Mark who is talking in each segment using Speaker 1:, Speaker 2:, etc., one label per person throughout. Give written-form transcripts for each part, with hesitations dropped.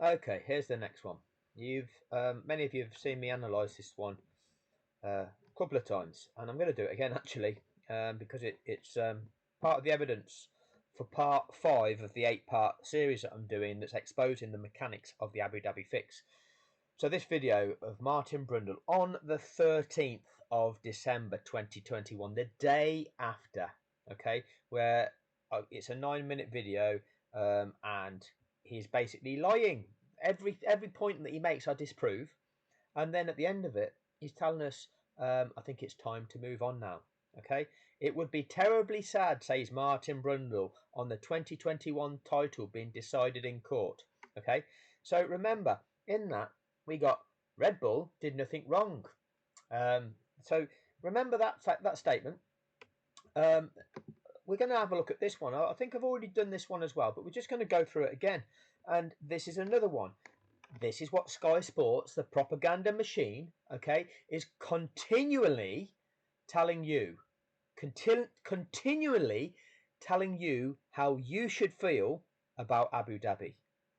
Speaker 1: Okay, here's the next one. Many of you have seen me analyse this one a couple of times, and I'm going to do it again actually, because it's part of the evidence for part 5 of the 8-part series that I'm doing that's exposing the mechanics of the Abu Dhabi fix. So this video of Martin Brundle on the 13th of December 2021, the day after, okay, where it's a 9-minute video, and he's basically lying. Every point that he makes I disprove, and then at the end of it he's telling us, I think it's time to move on now. Okay, it would be terribly sad, says Martin Brundle, on the 2021 title being decided in court. Okay, so remember, in that we got Red Bull did nothing wrong. So remember that statement. We're going to have a look at this one. I think I've already done this one as well, but we're just going to go through it again. And this is another one. This is what Sky Sports, the propaganda machine, okay, is continually telling you. Continually telling you how you should feel about Abu Dhabi.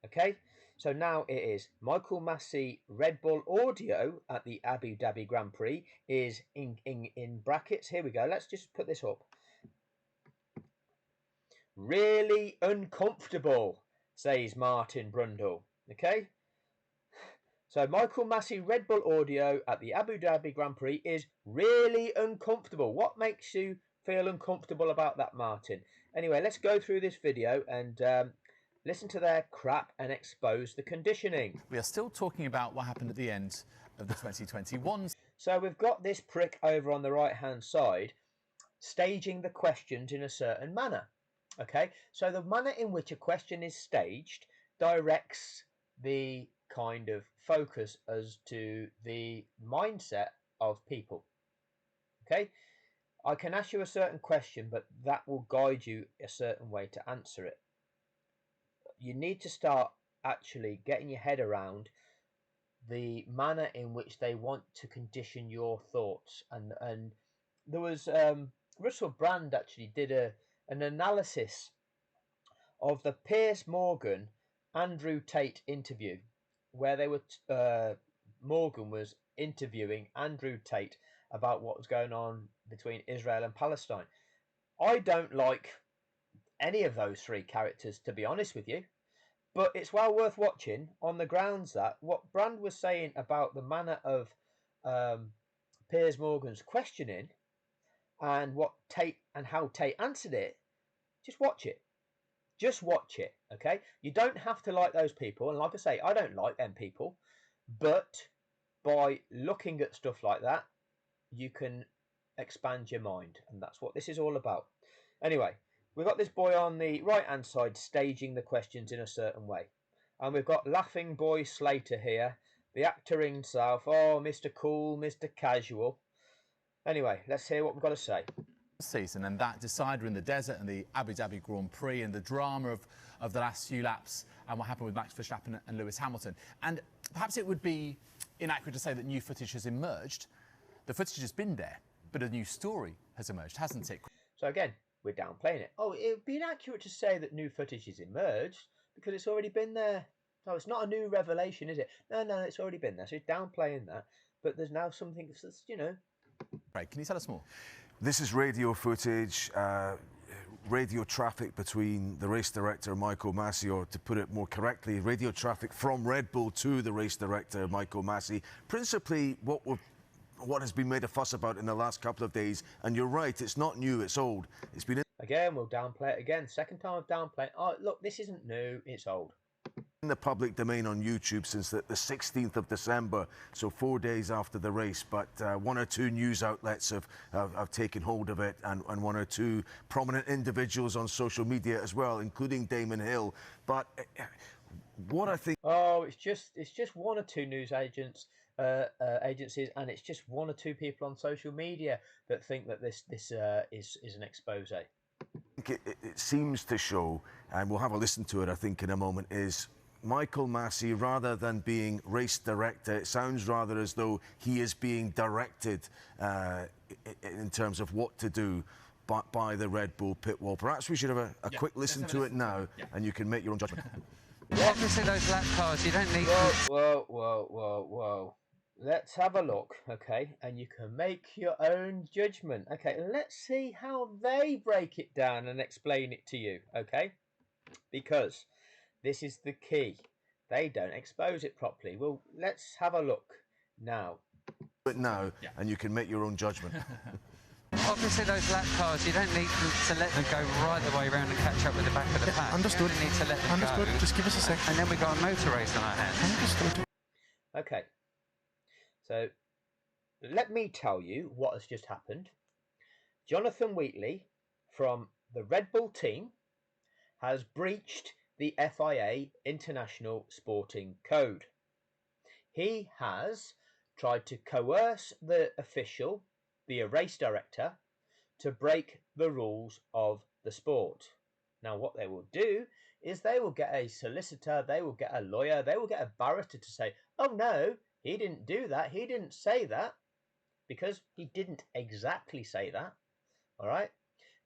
Speaker 1: Okay, so now it is Michael Massey Red Bull audio at the Abu Dhabi Grand Prix is in brackets. Here we go. Let's just put this up. Really uncomfortable, says Martin Brundle. Okay, so Michael Massey Red Bull audio at the Abu Dhabi Grand Prix is really uncomfortable. What makes you feel uncomfortable about that, Martin? Anyway, let's go through this video and listen to their crap and expose the conditioning.
Speaker 2: We are still talking about what happened at the end of the 2021.
Speaker 1: So we've got this prick over on the right-hand side staging the questions in a certain manner. Okay, so the manner in which a question is staged directs the kind of focus as to the mindset of people. Okay, I can ask you a certain question, but that will guide you a certain way to answer it. You need to start actually getting your head around the manner in which they want to condition your thoughts. And there was Russell Brand actually did an analysis of the Piers Morgan Andrew Tate interview, where they were Morgan was interviewing Andrew Tate about what was going on between Israel and Palestine. I don't like any of those three characters, to be honest with you, but it's well worth watching on the grounds that what Brand was saying about the manner of Piers Morgan's questioning and what Tate and how Tate answered it. Just watch it. Just watch it, okay? You don't have to like those people. And like I say, I don't like them people. But by looking at stuff like that, you can expand your mind. And that's what this is all about. Anyway, we've got this boy on the right-hand side staging the questions in a certain way. And we've got Laughing Boy Slater here, the actor himself. Oh, Mr. Cool, Mr. Casual. Anyway, let's hear what we've got to say.
Speaker 2: Season, and that decider in the desert and the Abu Dhabi Grand Prix and the drama of the last few laps and what happened with Max Verstappen and Lewis Hamilton. And perhaps it would be inaccurate to say that new footage has emerged. The footage has been there, but a new story has emerged, hasn't it?
Speaker 1: So again, we're downplaying it. Oh, it would be inaccurate to say that new footage has emerged because it's already been there. So it's not a new revelation, is it? No, it's already been there. So it's downplaying that. But there's now something that's, you know.
Speaker 2: Right, can you tell us more?
Speaker 3: This is radio footage, radio traffic between the race director, Michael Massey, or to put it more correctly, radio traffic from Red Bull to the race director, Michael Massey. Principally, what has been made a fuss about in the last couple of days, and you're right, it's not new, it's old. It's been
Speaker 1: Again, we'll downplay it again. Second time I've downplayed it. Oh, look, this isn't new, it's old.
Speaker 3: In the public domain on YouTube since the 16th of December, so 4 days after the race, but one or two news outlets have taken hold of it, and one or two prominent individuals on social media as well, including Damon Hill. But what I think...
Speaker 1: Oh, it's just one or two news agencies, and it's just one or two people on social media that think that this is an expose.
Speaker 3: It seems to show, and we'll have a listen to it, I think, in a moment, is Michael Massey, rather than being race director, it sounds rather as though he is being directed in terms of what to do by the Red Bull pit wall. Perhaps we should have a quick listen to it now, and you can make your own judgment.
Speaker 4: Obviously, those lap cars, you don't need...
Speaker 1: Whoa. Let's have a look, okay? And you can make your own judgment. Okay, let's see how they break it down and explain it to you, okay? Because this is the key. They don't expose it properly. Well, let's have a look now.
Speaker 3: But now, and you can make your own judgment.
Speaker 4: Obviously, those lap cars, you don't need to let them go right the way around and catch up with the back of the pack.
Speaker 5: Understood.
Speaker 4: You only need to let them
Speaker 5: Understood.
Speaker 4: go.
Speaker 5: Just give us a second.
Speaker 4: And then we've got a motor race on our hands.
Speaker 5: Understood.
Speaker 1: Okay, so let me tell you what has just happened. Jonathan Wheatley from the Red Bull team has breached the FIA International Sporting Code. He has tried to coerce the official, the race director, to break the rules of the sport. Now, what they will do is they will get a solicitor, they will get a lawyer, they will get a barrister to say, oh no, he didn't do that, he didn't say that, because he didn't exactly say that, all right?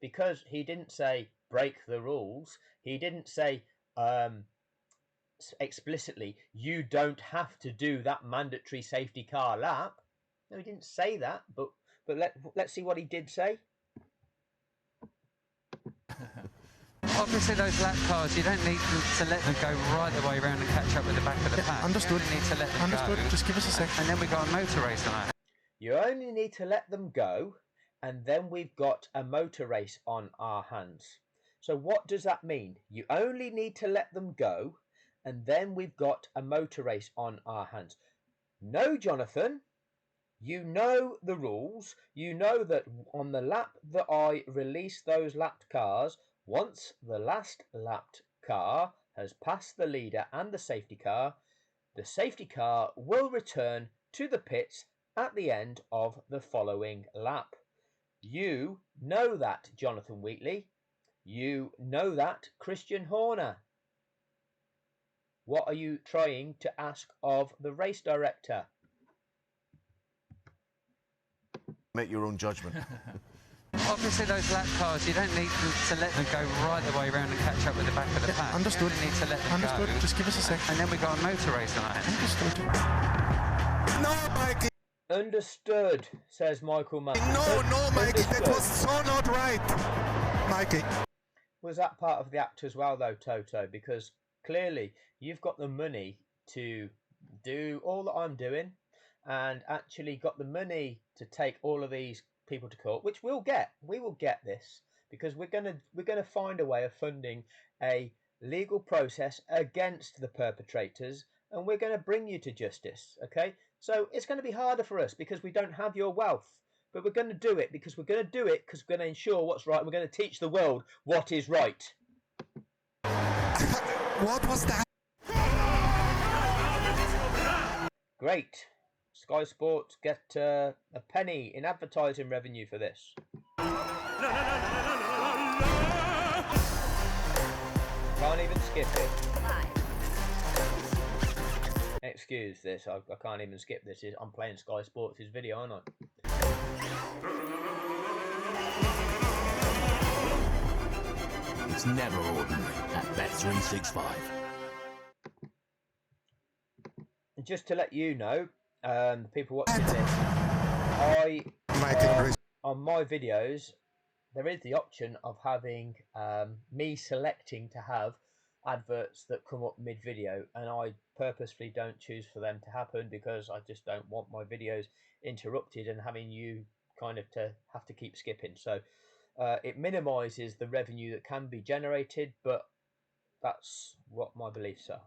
Speaker 1: Because he didn't say break the rules, he didn't say explicitly, you don't have to do that mandatory safety car lap. No, he didn't say that, but let's see what he did say.
Speaker 4: Obviously, those lap cars, you don't need to let them go right the way around and catch up with the back of the pack.
Speaker 5: Understood.
Speaker 4: You only need to let them
Speaker 5: Understood.
Speaker 4: go.
Speaker 5: Just give us a second.
Speaker 4: And then we've got a motor race on our hands.
Speaker 1: You only need to let them go, and then we've got a motor race on our hands. So what does that mean? You only need to let them go, and then we've got a motor race on our hands. No, Jonathan, you know the rules. You know that on the lap that I release those lapped cars, once the last lapped car has passed the leader and the safety car will return to the pits at the end of the following lap. You know that, Jonathan Wheatley. You know that, Christian Horner. What are you trying to ask of the race director?
Speaker 3: Make your own judgment.
Speaker 4: Obviously, those lap cars, you don't need to let them go right the way around and catch up with the back of the pack.
Speaker 5: Understood.
Speaker 4: You only need to let them
Speaker 5: Understood.
Speaker 4: go.
Speaker 5: Just give us a second.
Speaker 4: And then we've got a motor race on our hands.
Speaker 5: Understood.
Speaker 6: No, Mikey.
Speaker 1: Understood, says Michael Massey.
Speaker 6: No, Mikey, that was so not right. Mikey.
Speaker 1: Was that part of the act as well, though, Toto? Because clearly you've got the money to do all that I'm doing, and actually got the money to take all of these people to court, which we'll get. We will get this, because we're gonna find a way of funding a legal process against the perpetrators, and we're going to bring you to justice. Okay, so it's going to be harder for us because we don't have your wealth, but we're going to do it because we're going to do it because we're going to ensure what's right. We're going to teach the world what is right.
Speaker 6: What was that?
Speaker 1: Great. Sky Sports get a penny in advertising revenue for this. Can't even skip it. Excuse this, I can't even skip this. I'm playing Sky Sports' video, aren't I?
Speaker 7: It's never ordinary at Bet365.
Speaker 1: Just to let you know, the people watching this, on my videos, there is the option of having me selecting to have adverts that come up mid-video, and I purposefully don't choose for them to happen because I just don't want my videos interrupted and having you kind of to have to keep skipping. So it minimises the revenue that can be generated, but that's what my beliefs are.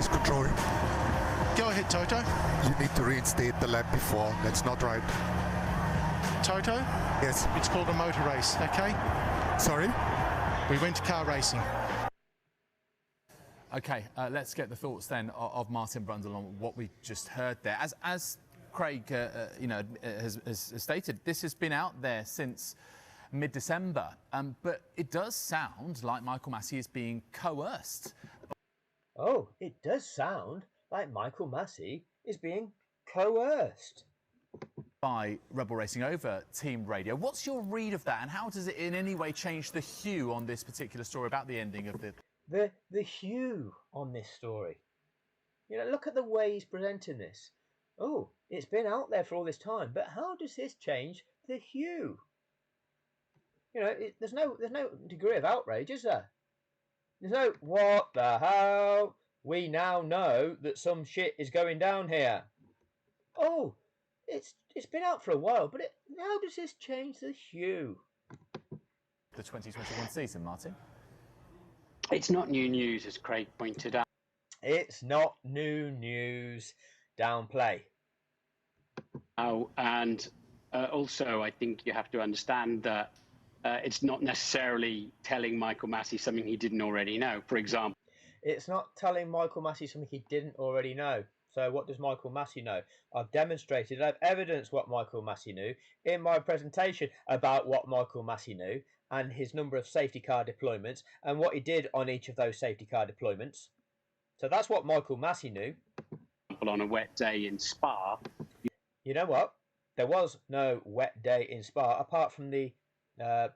Speaker 6: Control.
Speaker 5: Go ahead, Toto.
Speaker 6: You need to reinstate the lap before. That's not right.
Speaker 5: Toto?
Speaker 6: Yes.
Speaker 5: It's called a motor race, okay?
Speaker 6: Sorry?
Speaker 5: We went to car racing.
Speaker 2: OK, let's get the thoughts then of Martin Brundle on what we just heard there. As Craig has stated, this has been out there since mid-December, but it does sound like Michael Massey is being coerced.
Speaker 1: Oh, it does sound like Michael Massey is being coerced
Speaker 2: By Rebel Racing over Team Radio. What's your read of that, and how does it in any way change the hue on this particular story about the ending of the...
Speaker 1: the hue on this story. You know, look at the way he's presenting this. Oh, it's been out there for all this time, but how does this change the hue? You know, there's no degree of outrage, is there? There's no what the hell. We now know that some shit is going down here. Oh, it's been out for a while, but how does this change the hue?
Speaker 2: The 2021 season, Martin.
Speaker 8: It's not new news, as Craig pointed out.
Speaker 1: It's not new news. Downplay.
Speaker 8: Oh, and also, I think you have to understand that it's not necessarily telling Michael Massey something he didn't already know. For example,
Speaker 1: it's not telling Michael Massey something he didn't already know. So what does Michael Massey know? I've demonstrated, I've evidenced what Michael Massey knew in my presentation about what Michael Massey knew and his number of safety car deployments and what he did on each of those safety car deployments. So that's what Michael Massey knew.
Speaker 8: On a wet day in Spa.
Speaker 1: You know what? There was no wet day in Spa apart from the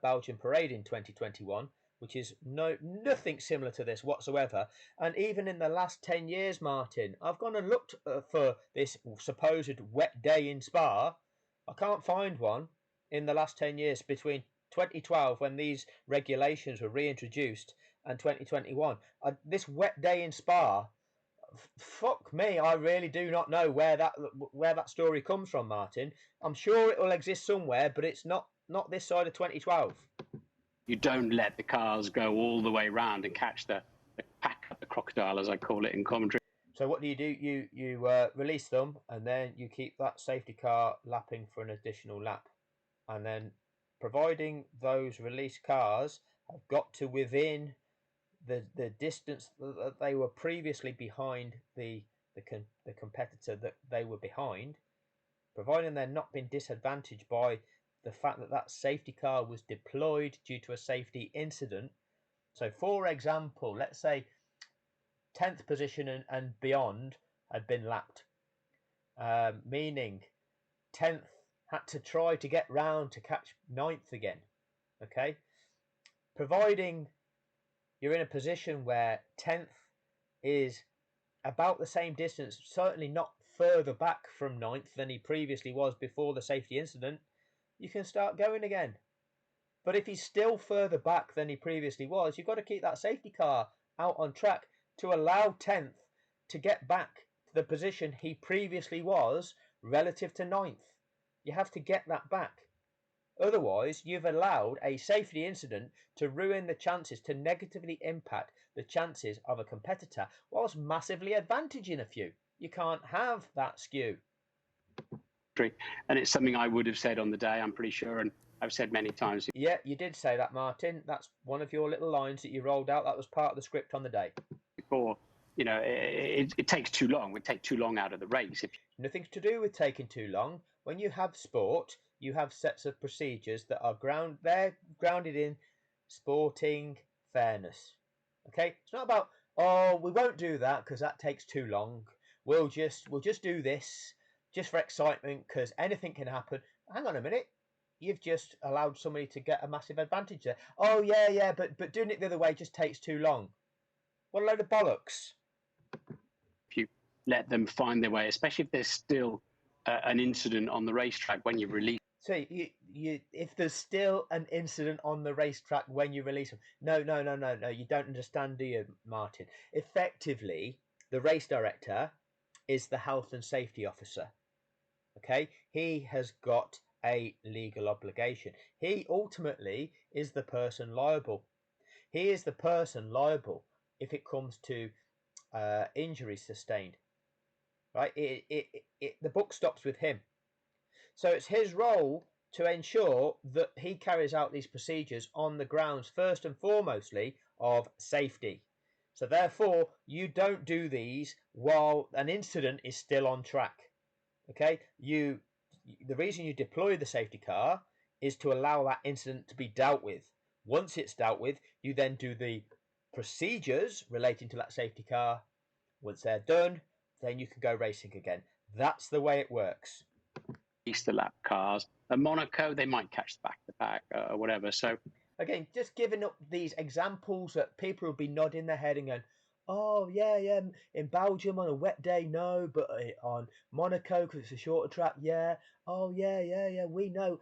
Speaker 1: Belgian parade in 2021, which is nothing similar to this whatsoever. And even in the last 10 years, Martin, I've gone and looked for this supposed wet day in Spa. I can't find one in the last 10 years between 2012, when these regulations were reintroduced, and 2021. This wet day in Spa, fuck me, I really do not know where that story comes from, Martin. I'm sure it will exist somewhere, but it's not this side of 2012.
Speaker 8: You don't let the cars go all the way round and catch the pack up the crocodile, as I call it in commentary.
Speaker 1: So what do? You release them, and then you keep that safety car lapping for an additional lap, and then providing those released cars have got to within the distance that they were previously behind the competitor that they were behind, providing they're not being disadvantaged by the fact that that safety car was deployed due to a safety incident. So for example, let's say 10th position and beyond had been lapped, meaning 10th had to try to get round to catch 9th again. Okay, providing you're in a position where 10th is about the same distance, certainly not further back from 9th than he previously was before the safety incident, you can start going again. But if he's still further back than he previously was, you've got to keep that safety car out on track to allow 10th to get back to the position he previously was relative to 9th. You have to get that back. Otherwise, you've allowed a safety incident to ruin the chances, to negatively impact the chances of a competitor, whilst massively advantaging a few. You can't have that skew.
Speaker 8: And it's something I would have said on the day, I'm pretty sure, and I've said many times.
Speaker 1: Yeah, you did say that, Martin. That's one of your little lines that you rolled out. That was part of the script on the day.
Speaker 8: Before, you know, it takes too long. It would take too long out of the race.
Speaker 1: Nothing's to do with taking too long. When you have sport, you have sets of procedures that are grounded in sporting fairness. Okay, it's not about, oh, we won't do that because that takes too long. We'll just do this just for excitement because anything can happen. Hang on a minute, you've just allowed somebody to get a massive advantage there. Oh yeah, but doing it the other way just takes too long. What a load of bollocks!
Speaker 8: If you let them find their way, especially if there's still an incident on the racetrack when you release.
Speaker 1: So if there's still an incident on the racetrack when you release them, no, you don't understand, do you, Martin? Effectively, the race director is the health and safety officer. Okay, he has got a legal obligation. He ultimately is the person liable. He is the person liable if it comes to injuries sustained. Right, the book stops with him. So it's his role to ensure that he carries out these procedures on the grounds, first and foremostly, of safety. So therefore, you don't do these while an incident is still on track. Okay, the reason you deploy the safety car is to allow that incident to be dealt with. Once it's dealt with, you then do the procedures relating to that safety car. Once they're done, then you can go racing again. That's the way it works.
Speaker 8: The lap cars. At Monaco, they might catch the back of the pack or whatever. So
Speaker 1: Again, just giving up these examples that people will be nodding their head and going, oh, yeah, yeah, in Belgium on a wet day, no, but on Monaco, because it's a shorter track, yeah. Oh, yeah, yeah, yeah, we know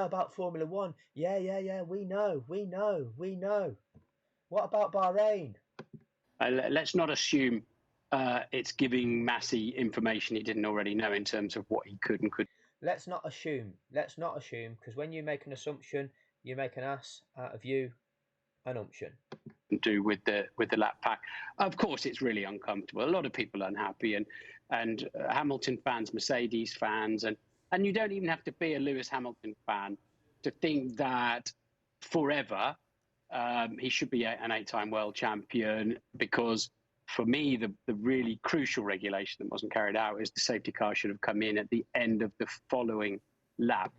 Speaker 1: about Formula One. Yeah, yeah, yeah, we know. What about Bahrain?
Speaker 8: Let's not assume it's giving Massey information he didn't already know in terms of what he could and couldn't.
Speaker 1: Let's not assume, because when you make an assumption, you make an ass out of you, an umption.
Speaker 8: Do with the lap pack. Of course, it's really uncomfortable. A lot of people are unhappy, and Hamilton fans, Mercedes fans, and you don't even have to be a Lewis Hamilton fan to think that forever he should be an 8-time world champion, because for me, the really crucial regulation that wasn't carried out is the safety car should have come in at the end of the following lap.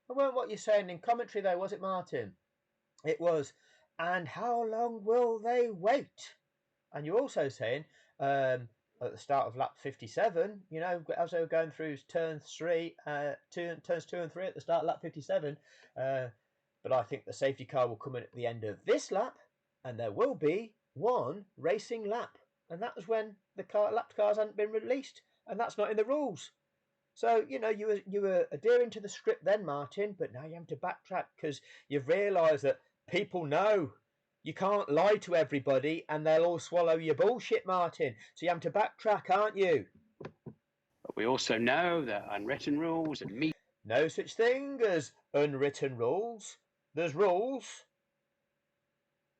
Speaker 1: Well, weren't what you're saying in commentary, though, was it, Martin? It was, and how long will they wait? And you're also saying at the start of lap 57, you know, as they were going through turns 2 and 3 at the start of lap 57, but I think the safety car will come in at the end of this lap, and there will be one racing lap. And that was when the lapped cars hadn't been released, and that's not in the rules. So, you know, you were adhering to the script then, Martin, but now you have to backtrack because you've realised that people know you can't lie to everybody and they'll all swallow your bullshit, Martin. So you have to backtrack, aren't you?
Speaker 8: But we also know that unwritten rules and
Speaker 1: no such thing as unwritten rules. There's rules,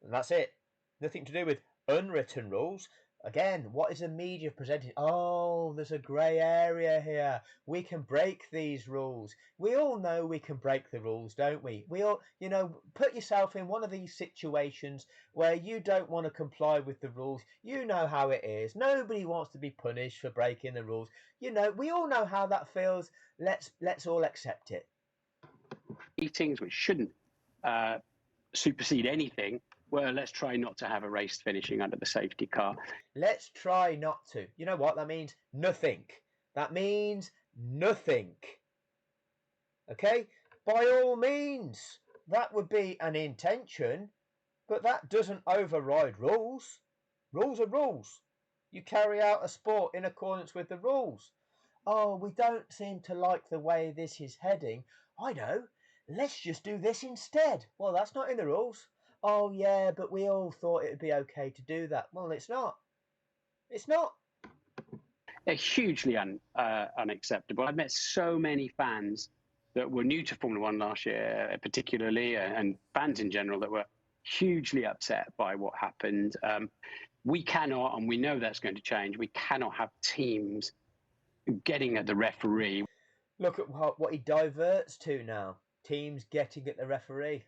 Speaker 1: and that's it. Nothing to do with unwritten rules. Again, what is the media presenting? Oh, there's a grey area here. We can break these rules. We all know we can break the rules, don't we? We all, you know, put yourself in one of these situations where you don't want to comply with the rules. You know how it is. Nobody wants to be punished for breaking the rules. You know, we all know how that feels. Let's all accept it.
Speaker 8: Meetings which shouldn't supersede anything. Well, let's try not to have a race finishing under the safety car.
Speaker 1: Let's try not to. You know what? That means nothing. That means nothing. Okay? By all means, that would be an intention, but that doesn't override rules. Rules are rules. You carry out a sport in accordance with the rules. Oh, we don't seem to like the way this is heading. I know. Let's just do this instead. Well, that's not in the rules. Oh, yeah, but we all thought it would be okay to do that. Well, it's not. It's not.
Speaker 8: They're hugely unacceptable. I've met so many fans that were new to Formula One last year, particularly, and fans in general that were hugely upset by what happened. We cannot, and we know that's going to change, we cannot have teams getting at the referee.
Speaker 1: Look at what he diverts to now. Teams getting at the referee.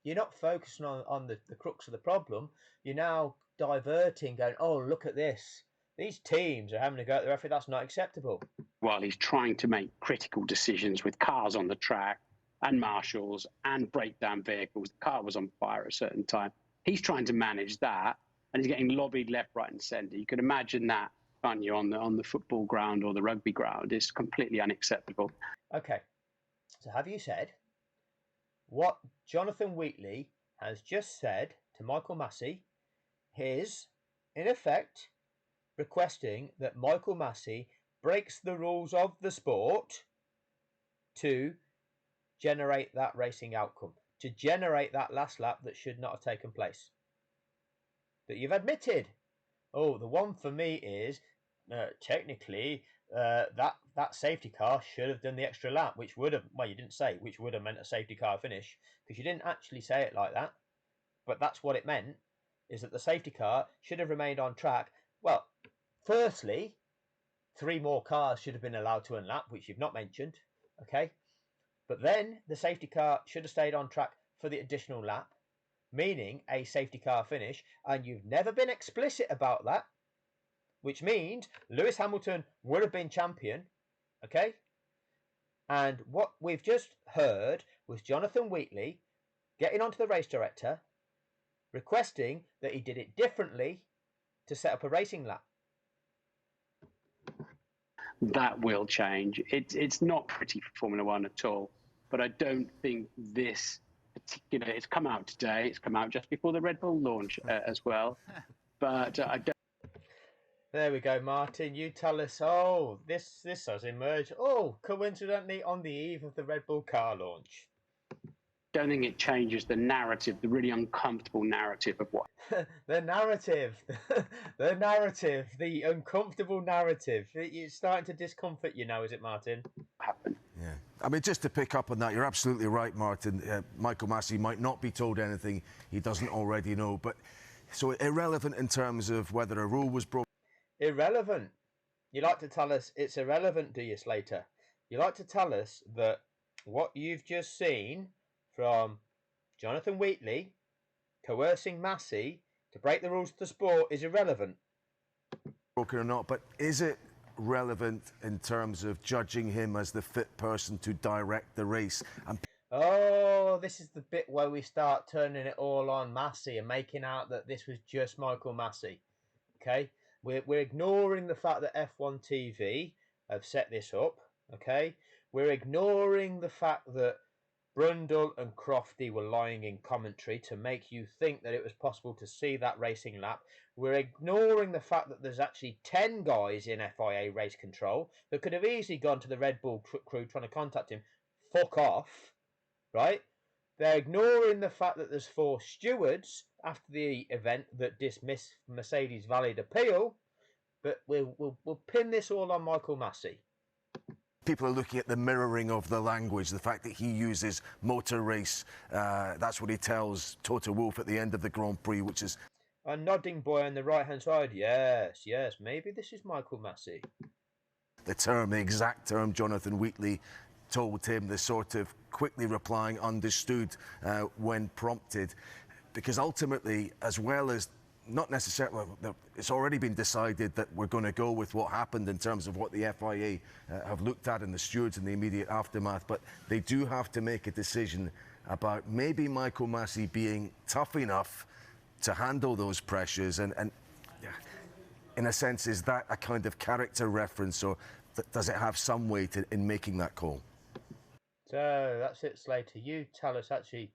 Speaker 1: You're not focusing on the crux of the problem. You're now diverting, going, oh, look at this. These teams are having to go at the referee. That's not acceptable.
Speaker 8: While he's trying to make critical decisions with cars on the track and marshals and breakdown vehicles. The car was on fire at a certain time. He's trying to manage that, and he's getting lobbied left, right, and centre. You can imagine that, can't you, on the football ground or the rugby ground? It's completely unacceptable.
Speaker 1: Okay. So have you said what Jonathan Wheatley has just said to Michael Massey is, in effect, requesting that Michael Massey breaks the rules of the sport to generate that racing outcome, to generate that last lap that should not have taken place? That you've admitted. Oh, the one for me is technically that safety car should have done the extra lap, which would have, well, you didn't say, which would have meant a safety car finish, because you didn't actually say it like that, but that's what it meant, is that the safety car should have remained on track. Well, firstly, 3 more cars should have been allowed to unlap, which you've not mentioned, okay? But then the safety car should have stayed on track for the additional lap, meaning a safety car finish, and you've never been explicit about that, which means Lewis Hamilton would have been champion, okay? And what we've just heard was Jonathan Wheatley getting onto the race director, requesting that he did it differently to set up a racing lap.
Speaker 8: That will change. It's not pretty for Formula One at all, but I don't think this it's come out today. It's come out just before the Red Bull launch as well. But I don't.
Speaker 1: There we go, Martin. You tell us. Oh, this has emerged. Oh, coincidentally on the eve of the Red Bull car launch.
Speaker 8: Don't think it changes the narrative, the really uncomfortable narrative of what
Speaker 1: the narrative, the uncomfortable narrative. It's starting to discomfort you now, is it, Martin?
Speaker 8: happened.
Speaker 3: Yeah. I mean, just to pick up on that, you're absolutely right, Martin. Michael Massey might not be told anything he doesn't already know, but so irrelevant in terms of whether a rule was broken.
Speaker 1: Irrelevant. You like to tell us it's irrelevant, do you, Slater? You like to tell us that what you've just seen from Jonathan Wheatley coercing Massey to break the rules of the sport is irrelevant.
Speaker 3: Broken or not, but is it relevant in terms of judging him as the fit person to direct the race?
Speaker 1: Oh, this is the bit where we start turning it all on Massey and making out that this was just Michael Massey. Okay, we're ignoring the fact that F1 TV have set this up. Okay, we're ignoring the fact that Brundle and Crofty were lying in commentary to make you think that it was possible to see that racing lap. We're ignoring the fact that there's actually 10 guys in FIA race control that could have easily gone to the Red Bull crew trying to contact him. Fuck off, right? They're ignoring the fact that there's 4 stewards after the event that dismissed Mercedes' valid appeal. But we'll pin this all on Michael Massey.
Speaker 3: People are looking at the mirroring of the language, the fact that he uses motor race. That's what he tells Toto Wolff at the end of the Grand Prix, which is...
Speaker 1: A nodding boy on the right-hand side. Yes, maybe this is Michael Massey.
Speaker 3: The exact term Jonathan Wheatley told him, the sort of quickly replying understood when prompted. Because ultimately, as well as not necessarily, it's already been decided that we're going to go with what happened in terms of what the FIA have looked at and the stewards in the immediate aftermath, but they do have to make a decision about maybe Michael Massey being tough enough to handle those pressures, and in a sense, is that a kind of character reference, or does it have some weight in making that call?
Speaker 1: So that's it, Slater. You tell us actually,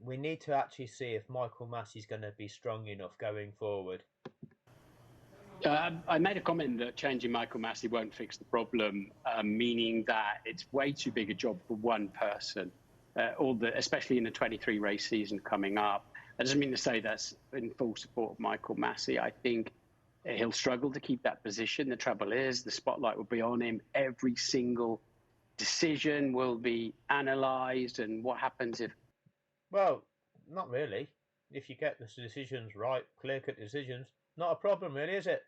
Speaker 1: we need to actually see if Michael Massey's going to be strong enough going forward.
Speaker 8: I made a comment that changing Michael Massey won't fix the problem, meaning that it's way too big a job for one person, especially in the 23 race season coming up. That doesn't mean to say that's in full support of Michael Massey. I think he'll struggle to keep that position. The trouble is the spotlight will be on him. Every single decision will be analysed, and what happens if...
Speaker 1: Well, not really. If you get the decisions right, clear-cut decisions, not a problem really, is it?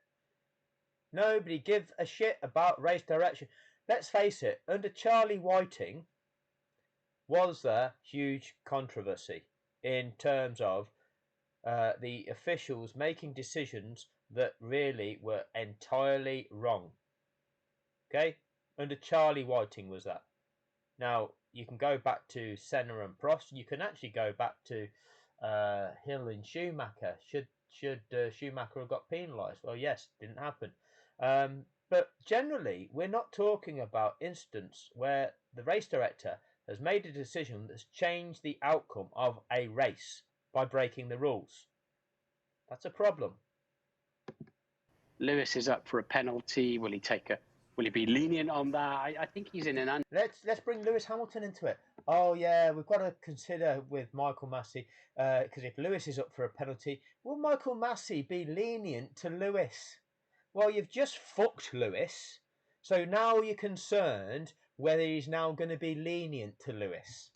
Speaker 1: Nobody gives a shit about race direction. Let's face it, under Charlie Whiting, was there huge controversy in terms of the officials making decisions that really were entirely wrong. Okay? Under Charlie Whiting was that. Now, you can go back to Senna and Prost. You can actually go back to Hill and Schumacher. Should Schumacher have got penalised? Well, yes, didn't happen. But generally, we're not talking about instance where the race director has made a decision that's changed the outcome of a race by breaking the rules. That's a problem.
Speaker 8: Lewis is up for a penalty. Will he be lenient on that? I think he's in an...
Speaker 1: Let's bring Lewis Hamilton into it. Oh yeah, we've got to consider with Michael Massey, because if Lewis is up for a penalty, will Michael Massey be lenient to Lewis? Well, you've just fucked Lewis, so now you're concerned whether he's now going to be lenient to Lewis.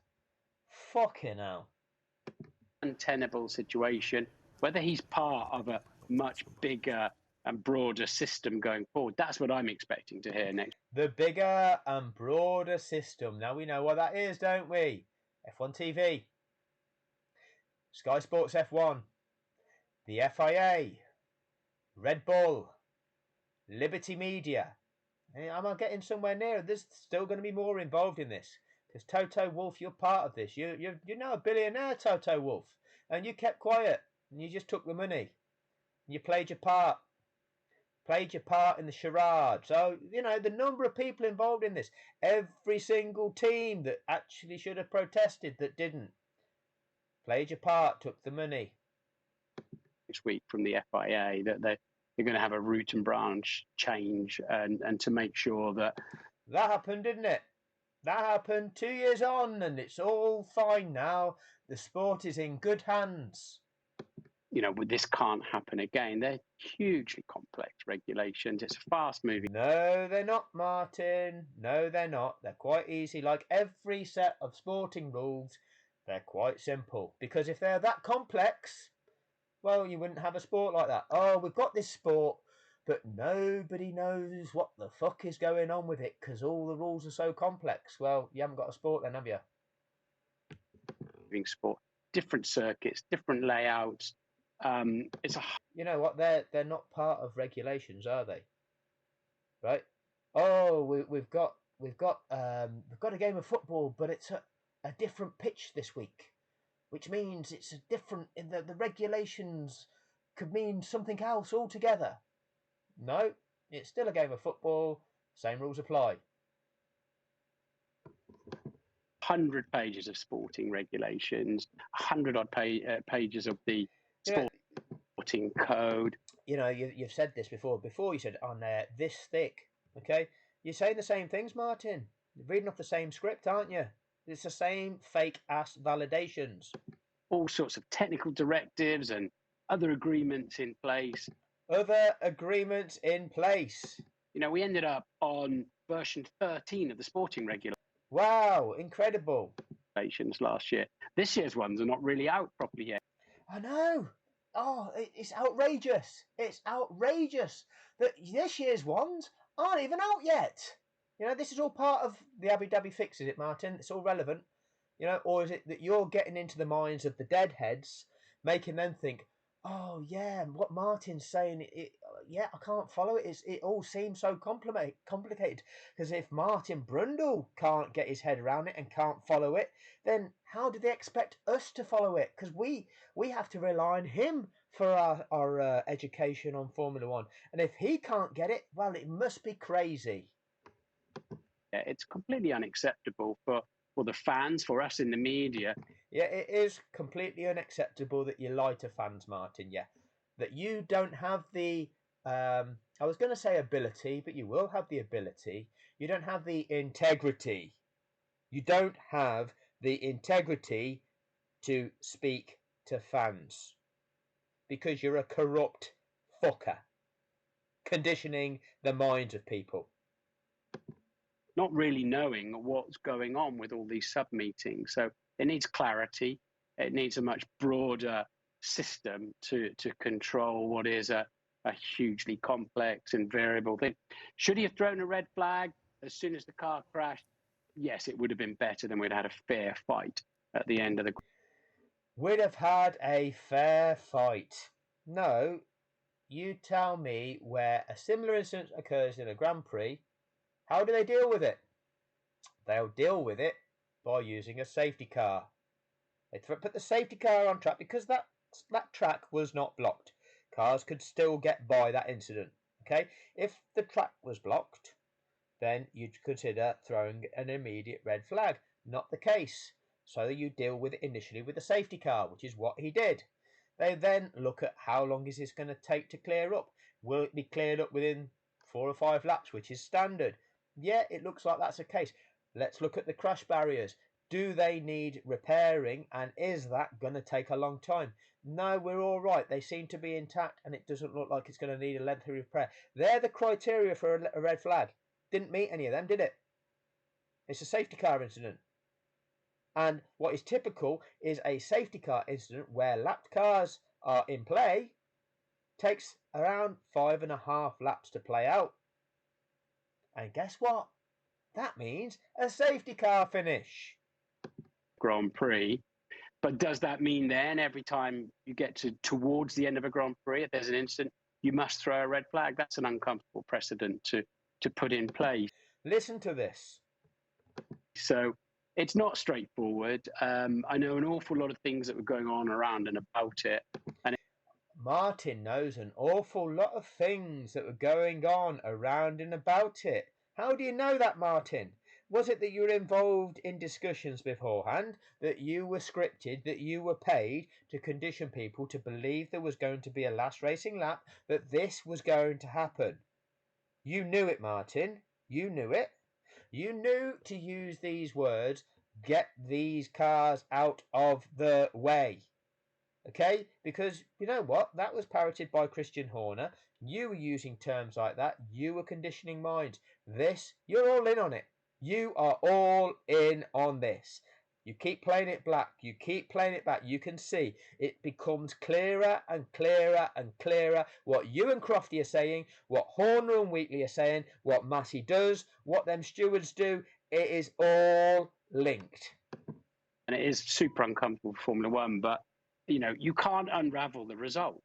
Speaker 1: Fucking hell.
Speaker 8: Untenable situation. Whether he's part of a much bigger and broader system going forward, that's what I'm expecting to hear next.
Speaker 1: The bigger and broader system. Now we know what that is, don't we? F1 TV, Sky Sports F1, the FIA, Red Bull, Liberty Media. Am I getting somewhere near? There's still going to be more involved in this, because Toto Wolff, you're part of this. You're now a billionaire, Toto Wolff, and you kept quiet and you just took the money and you played your part. played your part in the charade. So, you know, the number of people involved in this, every single team that actually should have protested that didn't, played your part, took the money.
Speaker 8: Next week from the FIA that they're going to have a root and branch change and to make sure that
Speaker 1: happened, didn't it? That happened 2 years on, and it's all fine now. The sport is in good hands.
Speaker 8: You know, this can't happen again. They're hugely complex regulations. It's a fast moving.
Speaker 1: No, they're not, Martin. No, they're not. They're quite easy. Like every set of sporting rules, they're quite simple. Because if they're that complex, well, you wouldn't have a sport like that. Oh, we've got this sport, but nobody knows what the fuck is going on with it because all the rules are so complex. Well, you haven't got a sport then, have you?
Speaker 8: Sport, different circuits, different layouts. It's a.
Speaker 1: You know what? They're not part of regulations, are they? Right? Oh, we've got a game of football, but it's a different pitch this week, which means it's a different. In the regulations could mean something else altogether. No, it's still a game of football. Same rules apply.
Speaker 8: 100 pages of sporting regulations, 100-odd pages of the sporting code.
Speaker 1: You know, you've said this before. Before you said on there this thick. Okay, you're saying the same things, Martin. You're reading off the same script, aren't you? It's the same fake ass validations.
Speaker 8: All sorts of technical directives and other agreements in place.
Speaker 1: Other agreements in place.
Speaker 8: You know, we ended up on version 13 of the sporting regulations.
Speaker 1: Wow, incredible.
Speaker 8: Last year. This year's ones are not really out properly yet.
Speaker 1: I know. Oh, it's outrageous. It's outrageous that this year's ones aren't even out yet. You know, this is all part of the Abu Dhabi fix, is it, Martin? It's all relevant. You know, or is it that you're getting into the minds of the deadheads, making them think, oh, yeah, what Martin's saying, I can't follow it. It all seems so complicated. Because if Martin Brundle can't get his head around it and can't follow it, then how do they expect us to follow it? Because we have to rely on him for our education on Formula One. And if he can't get it, well, it must be crazy.
Speaker 8: Yeah, it's completely unacceptable for the fans, for us in the media.
Speaker 1: Yeah, it is completely unacceptable that you lie to fans, Martin. Yeah, that you don't have the, I was going to say ability, but you will have the ability. You don't have the integrity. You don't have the integrity to speak to fans because you're a corrupt fucker, conditioning the minds of people.
Speaker 8: Not really knowing what's going on with all these sub-meetings. So it needs clarity. It needs a much broader system to control what is a hugely complex and variable thing. Should he have thrown a red flag as soon as the car crashed? Yes, it would have been better than we'd had a fair fight at the end of the...
Speaker 1: We'd have had a fair fight. No, you tell me where a similar incident occurs in a Grand Prix. How do they deal with it? They'll deal with it by using a safety car. They put the safety car on track because that track was not blocked. Cars could still get by that incident. Okay, if the track was blocked, then you'd consider throwing an immediate red flag. Not the case. So you deal with it initially with a safety car, which is what he did. They then look at how long is this going to take to clear up. Will it be cleared up within 4 or 5 laps, which is standard? Yeah, it looks like that's the case. Let's look at the crash barriers. Do they need repairing, and is that going to take a long time? No, we're all right. They seem to be intact, and it doesn't look like it's going to need a lengthy repair. They're the criteria for a red flag. Didn't meet any of them, did it? It's a safety car incident. And what is typical is a safety car incident where lapped cars are in play takes around 5.5 laps to play out. And guess what? That means a safety car finish.
Speaker 8: Grand Prix. But does that mean then every time you get towards the end of a Grand Prix, if there's an incident, you must throw a red flag? That's an uncomfortable precedent to put in place.
Speaker 1: Listen to this.
Speaker 8: So it's not straightforward. I know an awful lot of things that were going on around and about it. And
Speaker 1: Martin knows an awful lot of things that were going on around and about it. How do you know that, Martin? Was it that you were involved in discussions beforehand, that you were scripted, that you were paid to condition people to believe there was going to be a last racing lap, that this was going to happen? You knew it, Martin. You knew it. You knew to use these words, get these cars out of the way. Okay, because you know what? That was parroted by Christian Horner. You were using terms like that. You were conditioning minds. This, you're all in on it. You are all in on this. You keep playing it black. You keep playing it back. You can see it becomes clearer and clearer and clearer what you and Crofty are saying, what Horner and Wheatley are saying, what Massey does, what them stewards do. It is all linked.
Speaker 8: And it is super uncomfortable for Formula One, but you know, you can't unravel the result.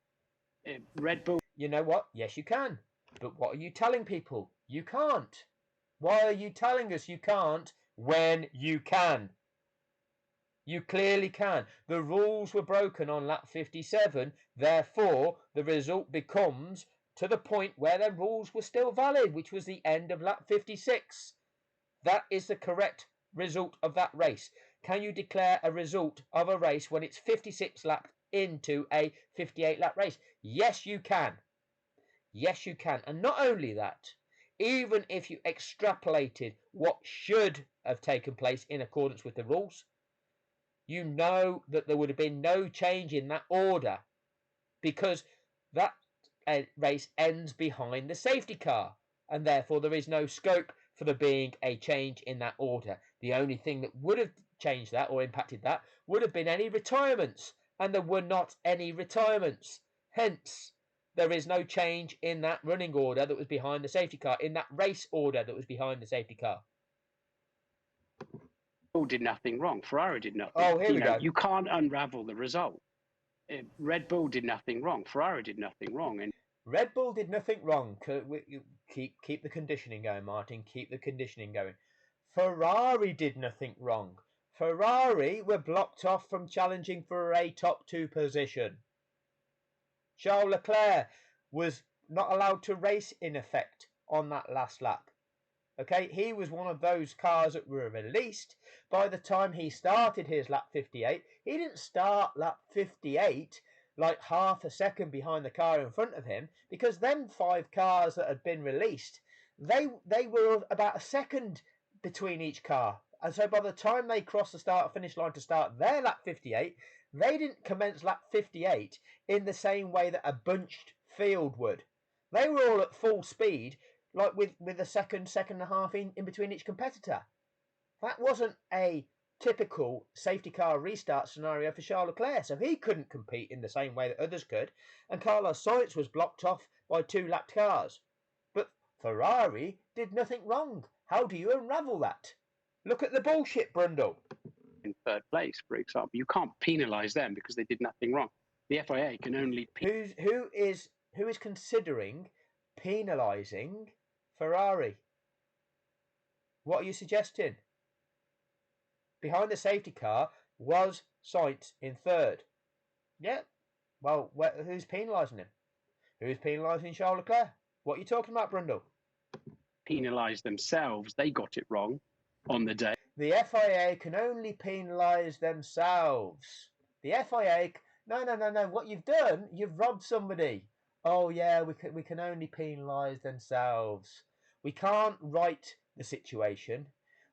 Speaker 8: Red Bull.
Speaker 1: You know what? Yes, you can. But what are you telling people? You can't. Why are you telling us you can't when you can? You clearly can. The rules were broken on lap 57. Therefore, the result becomes to the point where the rules were still valid, which was the end of lap 56. That is the correct result of that race. Can you declare a result of a race when it's 56 laps into a 58 lap race? Yes, you can. Yes, you can. And not only that, even if you extrapolated what should have taken place in accordance with the rules, you know that there would have been no change in that order because that race ends behind the safety car, and therefore there is no scope for there being a change in that order. The only thing that would have changed that or impacted that would have been any retirements, and there were not any retirements. Hence, there is no change in that running order that was behind the safety car, in that race order that was behind the safety car.
Speaker 8: Did nothing wrong. Ferrari did nothing.
Speaker 1: Oh, here we go.
Speaker 8: You can't unravel the result. Red Bull did nothing wrong. Ferrari did nothing wrong. And
Speaker 1: Red Bull did nothing wrong. Keep the conditioning going, Martin. Keep the conditioning going. Ferrari did nothing wrong. Ferrari were blocked off from challenging for a top 2 position. Charles Leclerc was not allowed to race in effect on that last lap. Okay, he was one of those cars that were released. By the time he started his lap 58, he didn't start lap 58 like half a second behind the car in front of him, because them 5 cars that had been released, they were about a second between each car. And so by the time they crossed the start-finish line to start their lap 58, they didn't commence lap 58 in the same way that a bunched field would. They were all at full speed, like with a second and a half in between each competitor. That wasn't a typical safety car restart scenario for Charles Leclerc, so he couldn't compete in the same way that others could, and Carlos Sainz was blocked off by 2 lapped cars. But Ferrari did nothing wrong. How do you unravel that? Look at the bullshit, Brundle.
Speaker 8: in 3rd place, for example, you can't penalise them because they did nothing wrong. The FIA can only
Speaker 1: who is considering penalising Ferrari? What are you suggesting? Behind the safety car was Sainz in 3rd. Yeah. Well, who's penalising him? Who's penalising Charles Leclerc? What are you talking about, Brundle?
Speaker 8: penalise themselves. They got it wrong on the day.
Speaker 1: The FIA can only penalise themselves. The FIA... No. What you've done, you've robbed somebody. Oh, yeah, we can only penalise themselves. We can't right the situation.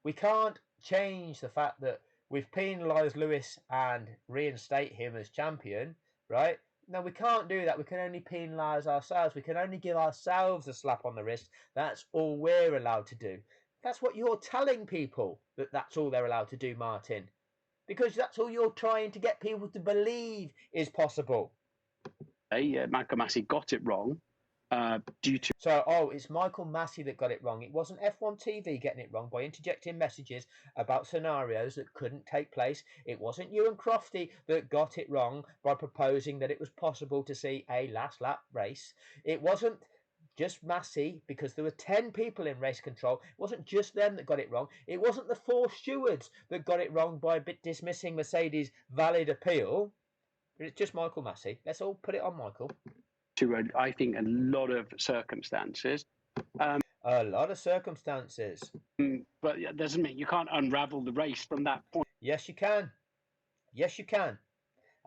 Speaker 1: We can't change the fact that we've penalised Lewis and reinstate him as champion, right? No, we can't do that. We can only penalise ourselves. We can only give ourselves a slap on the wrist. That's all we're allowed to do. That's what you're telling people, that's all they're allowed to do, Martin. Because that's all you're trying to get people to believe is possible.
Speaker 8: Michael Massey got it wrong due to...
Speaker 1: So, it's Michael Massey that got it wrong. It wasn't F1 TV getting it wrong by interjecting messages about scenarios that couldn't take place. It wasn't you and Crofty that got it wrong by proposing that it was possible to see a last lap race. It wasn't just Massey, because there were 10 people in race control. It wasn't just them that got it wrong. It wasn't the 4 stewards that got it wrong by dismissing Mercedes' valid appeal. It's just Michael Massey. Let's all put it on Michael.
Speaker 8: To, I think, a lot of circumstances.
Speaker 1: A lot of circumstances.
Speaker 8: But that doesn't mean you can't unravel the race from that point.
Speaker 1: Yes, you can. Yes, you can.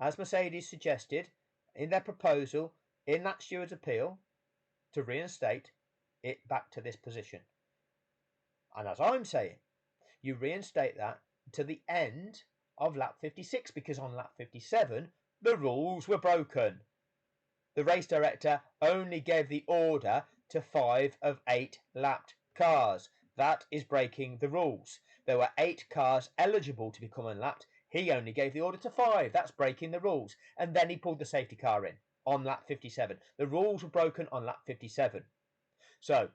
Speaker 1: As Mercedes suggested in their proposal in that steward's appeal to reinstate it back to this position. And as I'm saying, you reinstate that to the end of lap 56, because on lap 57, the rules were broken. The race director only gave the order to 5 of 8 lapped cars. That is breaking the rules. There were 8 cars eligible to become unlapped. He only gave the order to 5. That's breaking the rules. And then he pulled the safety car in on lap 57. The rules were broken on lap 57. So,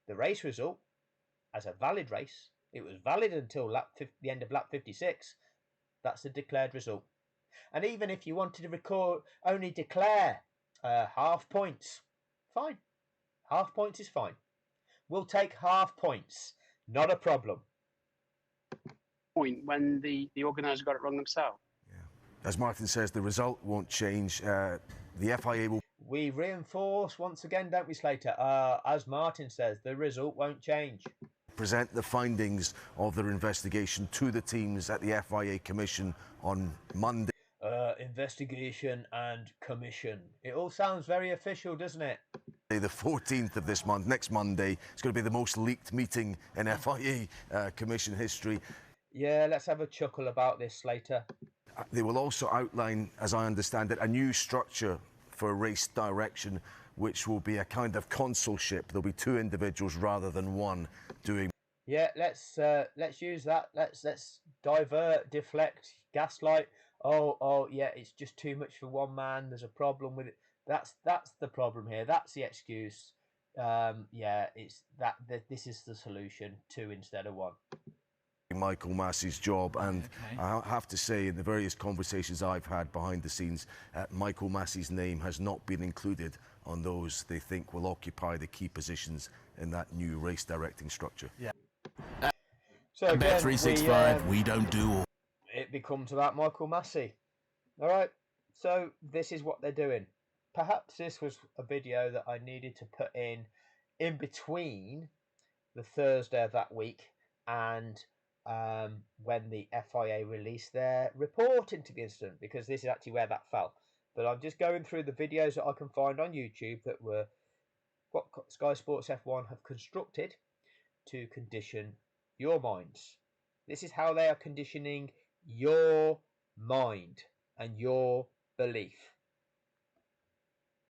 Speaker 1: the race result, as a valid race, it was valid until the end of lap 56. That's the declared result. And even if you wanted to only declare half points, fine. Half points is fine. We'll take half points. Not a problem.
Speaker 8: Point when the organiser got it wrong themselves.
Speaker 3: Yeah. As Martin says, the result won't change. The FIA will...
Speaker 1: We reinforce once again, don't we, Slater? As Martin says, the result won't change.
Speaker 3: Present the findings of their investigation to the teams at the FIA Commission on Monday.
Speaker 1: Investigation and commission. It all sounds very official, doesn't it?
Speaker 3: The 14th of this month, next Monday. It's going to be the most leaked meeting in FIA Commission history.
Speaker 1: Yeah, let's have a chuckle about this, Slater.
Speaker 3: They will also outline, as I understand it, a new structure for race direction, which will be a kind of consulship. There'll be 2 individuals rather than 1 doing.
Speaker 1: Yeah, let's use that. Let's divert, deflect, gaslight. Oh, yeah, it's just too much for one man. There's a problem with it. That's the problem here. That's the excuse. Yeah, it's that this is the solution. 2 instead of 1.
Speaker 3: Michael Massey's job, and I have to say, in the various conversations I've had behind the scenes, Michael Massey's name has not been included on those they think will occupy the key positions in that new race directing structure.
Speaker 2: Yeah.
Speaker 1: So again,
Speaker 7: Bet365, we don't do all.
Speaker 1: It becomes about Michael Massey. All right. So this is what they're doing. Perhaps this was a video that I needed to put in between the Thursday of that week and when the FIA released their report into the incident, because this is actually where that fell. But I'm just going through the videos that I can find on YouTube that were what Sky Sports F1 have constructed to condition your minds. This is how they are conditioning your mind and your belief.